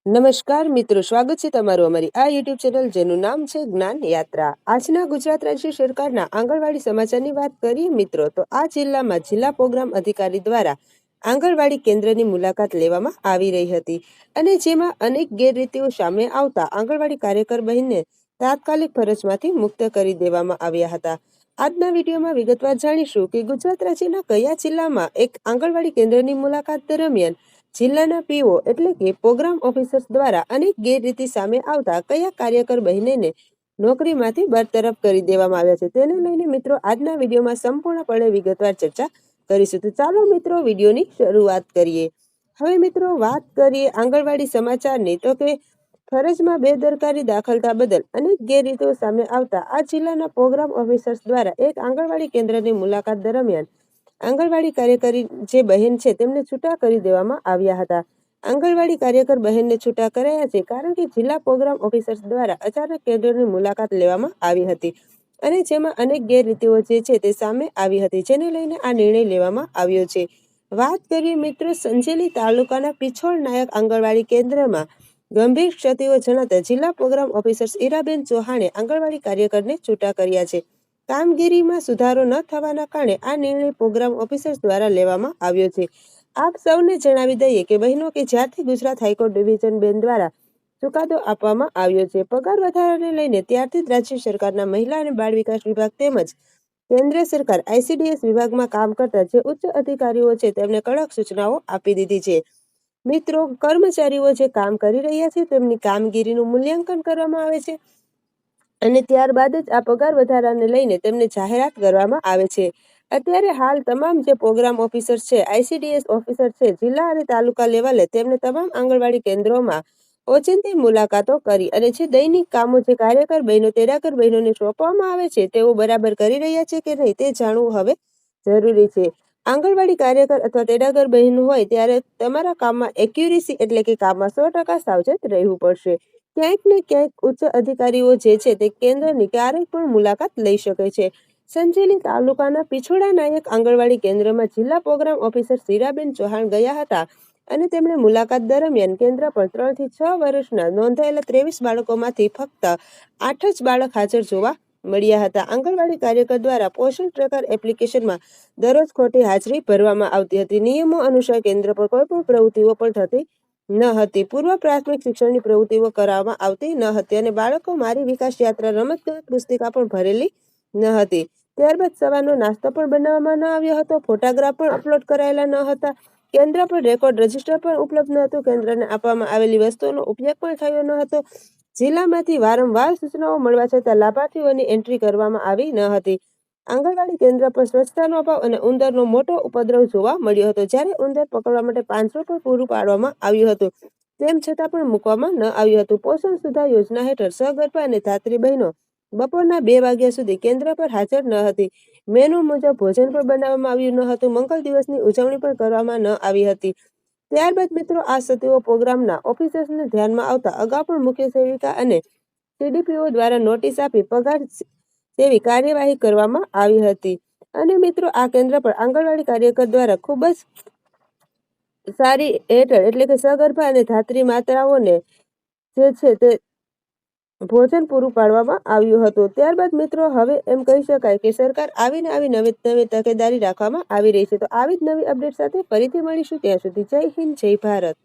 નમસ્કાર મિત્રો, સ્વાગત છે તમારું અમારી આ યુટ્યુબ ચેનલ જેનું નામ છે જ્ઞાન યાત્રા। આજના ગુજરાત રાજ્ય સરકારના આંગણવાડી સમાચારની વાત કરીએ મિત્રો, તો આ જિલ્લામાં જિલ્લા પ્રોગ્રામ અધિકારી દ્વારા આંગણવાડી કેન્દ્રની મુલાકાત લેવામાં આવી રહી હતી અને જેમાં અનેક ગેરરીતિઓ સામે આવતા આંગણવાડી કાર્યકર બહેનને તાત્કાલિક ફરજમાંથી મુક્ત કરી દેવામાં આવ્યા હતા। આજના વિડીયોમાં વિગતવાર જાણીશું કે ગુજરાત રાજ્યના કયા જિલ્લામાં એક આંગણવાડી કેન્દ્રની મુલાકાત દરમિયાન જિલ્લાના પીઓ એટલે કે પ્રોગ્રામ ઓફિસર્સ દ્વારા અનેક ગેરરીતિ સામે આવતા કયા કાર્યકર બહેનોને નોકરીમાંથી બરતરફ કરી દેવામાં આવ્યા છે, તેને લઈને મિત્રો આજના વિડીયોમાં સંપૂર્ણપણે વિગતવાર ચર્ચા કરીશું। તો ચાલો મિત્રો વિડીયોની શરૂઆત કરીએ। હવે મિત્રો વાત કરીએ આંગણવાડી સમાચારની, તો કે ફરજમાં બેદરકારી દાખલતા બદલ અનેક ગેરરીતિઓ સામે આવતા આ જિલ્લાના પ્રોગ્રામ ઓફિસર્સ દ્વારા એક આંગણવાડી કેન્દ્રની મુલાકાત દરમિયાન આંગણવાડી કાર્યકરી જે બહેન છે તેમને છૂટા કરી દેવામાં આવ્યા હતા। આંગણવાડી કાર્યકર બહેનને છૂટા કરાયા છે કારણ કે જિલ્લા પ્રોગ્રામ ઓફિસર્સ દ્વારા અચાનક કેન્દ્રની મુલાકાત લેવામાં આવી હતી અને જેમાં અનેક ગેરરીતિઓ જે છે તે સામે આવી હતી, જેને લઈને આ નિર્ણય લેવામાં આવ્યો છે। વાત કરીએ મિત્રો સંજેલી તાલુકાના પિછોડ નાયક આંગણવાડી કેન્દ્રમાં ગંભીર ક્ષતિઓ જણાતા જિલ્લા પ્રોગ્રામ ઓફિસર્સ ઈરાબેન ચૌહાણે આંગણવાડી કાર્યકરને છૂટા કર્યા છે। કામગીરીમાં સુધારો ન થવાના કારણે આ નિર્ણય પ્રોગ્રામ ઓફિસર્સ દ્વારા લેવામાં આવ્યો છે। આપ સૌને જણાવી દઈએ કે બહેનો કે જ્યારથી ગુજરાત હાઈકોર્ટ ડિવિઝન બેન્ચ દ્વારા ચુકાદો આપવામાં આવ્યો છે પગાર વધારાને લઈને, ત્યારથી જ રાજ્ય સરકારના મહિલા અને બાળ વિકાસ વિભાગ તેમજ કેન્દ્ર સરકાર ICDS વિભાગમાં કામ કરતા જે ઉચ્ચ અધિકારીઓ છે તેમને કડક સૂચનાઓ આપી દીધી છે। મિત્રો, કર્મચારીઓ જે કામ કરી રહ્યા છે તેમની કામગીરીનું મૂલ્યાંકન કરવામાં આવે છે અને ત્યારબાદ જ આ પગાર વધારાને લઈને તેમને જાહેરાત કરવામાં આવે છે। અત્યારે હાલ તમામ જે પ્રોગ્રામ ઓફિસર છે, ICDS ઓફિસર છે, જિલ્લા અને તાલુકા લેવલે તેમને તમામ આંગણવાડી કેન્દ્રોમાં ઓચિંતી મુલાકાતો કરી અને જે દૈનિક કામો જે કાર્યકર બહેનો તેડાગર બહેનોને સોંપવામાં આવે છે તેઓ બરાબર કરી રહ્યા છે કે નહીં તે જાણવું હવે જરૂરી છે। આંગણવાડી કાર્યકર અથવા તેડાગર બહેન હોય ત્યારે તમારા કામમાં એક્યુરેસી એટલે કે કામમાં 100% સાવચેત રહેવું પડશે। ક્યાંક ને ક્યાંક ઉચ્ચ અધિકારીઓ જે છે તે કેન્દ્રની ક્યારેય પણ મુલાકાત લઈ શકે છે। સંજેલી તાલુકાના પિછોડા નાયક આંગણવાડી કેન્દ્રમાં જિલ્લા પ્રોગ્રામ ઓફિસર ઈરાબેન ચૌહાણ ગયા હતા અને તેમણે મુલાકાત દરમિયાન કેન્દ્ર પર 3 થી 6 વર્ષના નોંધાયેલા 23 બાળકોમાંથી ફક્ત 8 જ બાળક હાજર જોવા મળ્યા હતા। આંગણવાડી કાર્યકર દ્વારા પોષણ ટ્રેકર એપ્લિકેશનમાં દરરોજ ખોટી હાજરી ભરવામાં આવતી હતી। નિયમો અનુસાર કેન્દ્ર પર કોઈ પણ પ્રવૃત્તિઓ પણ થતી ન હતી। પૂર્વ પ્રાથમિક શિક્ષણની પ્રવૃત્તિઓ કરાવવામાં આવતી ન હતી અને બાળકો મારી વિકાસ યાત્રા રમતગમત પુસ્તિકા પણ ભરેલી ન હતી। ત્યારબાદ સવારનો નાસ્તો પણ બનાવવામાં ન આવ્યો હતો, ફોટોગ્રાફ પણ અપલોડ કરાયેલા ન હતા, કેન્દ્ર પર રેકોર્ડ રજીસ્ટર પણ ઉપલબ્ધ ન હતું, કેન્દ્રને આપવામાં આવેલી વસ્તુઓનો ઉપયોગ પણ થયો ન હતો। જિલ્લામાંથી વારંવાર સૂચનાઓ મળવા છતાં લાભાર્થીઓની એન્ટ્રી કરવામાં આવી ન હતી। આંગણવાડી કેન્દ્ર પર સ્વચ્છતાનો અભાવ અને ઉંદરનો મોટો ઉપદ્રવ જોવા મળ્યો હતો, જ્યારે ઉંદર પકડવા માટે 500 પણ પૂરું પાડવામાં આવ્યું હતું, તેમ છતાં પણ મૂકવામાં ન આવ્યું હતું। પોષણ સુધા યોજના હેઠળ સગર્ભા અને ધાત્રી બહેનો બપોરના 2 વાગ્યા સુધી કેન્દ્ર પર હાજર ન હતી। મેનુ મુજબ ભોજન પણ બનાવવામાં આવ્યું ન હતું। મંગલ દિવસની ઉજવણી પણ કરવામાં ન આવી હતી। ત્યારબાદ મિત્રો આ સત્યો પ્રોગ્રામના ઓફિસર્સને ધ્યાનમાં આવતા અગાઉ પણ મુખ્ય સેવિકા અને CDPO દ્વારા નોટિસ આપી પગાર જેવી કાર્યવાહી કરવામાં આવી હતી અને મિત્રો આ કેન્દ્ર પર આંગણવાડી કાર્યકર દ્વારા ખૂબ જ સારી હેઠળ એટલે કે સગર્ભા અને ધાત્રી માતાઓને જે છે તે ભોજન પૂરું પાડવામાં આવ્યું હતું। ત્યારબાદ મિત્રો હવે એમ કહી શકાય કે સરકાર આવીને આવી નવી તકેદારી રાખવામાં આવી રહી છે। તો આવી જ નવી અપડેટ સાથે ફરીથી મળીશું, ત્યાં સુધી જય હિન્દ, જય ભારત।